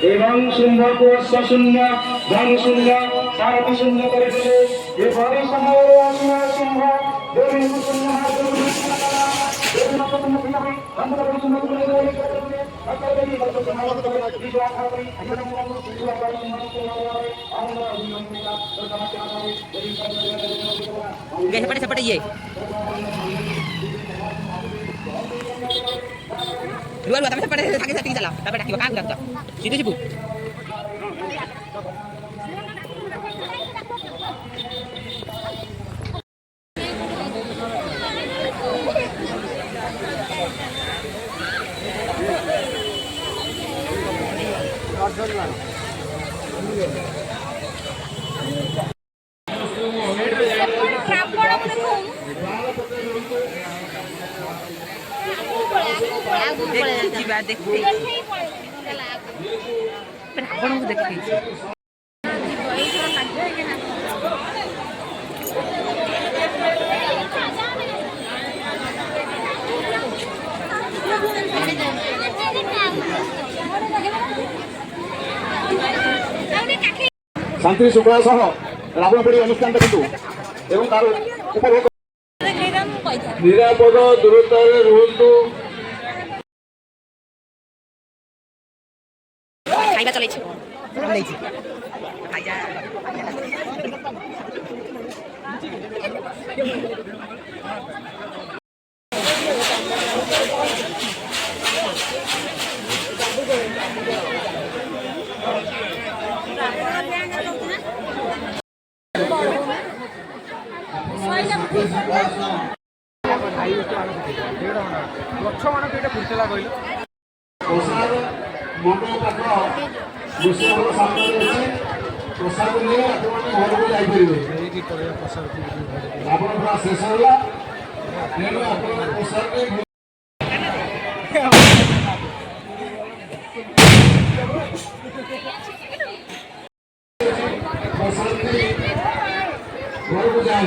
এবং শুম্ভকে শূন্য ধন শূন্য সারথি শূন্য করে দিলে এবারে সময়ের আসনা শুম্ভ দেবী শূন্য seperti ye. Dua tapi seperti sakit jalan. Tapi dah kiba kagak tuh. Situ sibu. देखते शांति शुक्ला सह रावणपुरी अनुष्ठान किंतु एवं तार उपभोग निरापद दूरता रुहतु खाइबा चलै छै नै छै खाइजा ଲକ୍ଷ୍ମଣ ଦୁଇଟା ଫୁଟିଲା କହିଲ प्रसाद मंडल पाख विषय सामने अच्छे प्रसाद नहीं आपने घर को जापर आप शेष होगा तेणु आप प्रसाद प्रसाद घर को जाए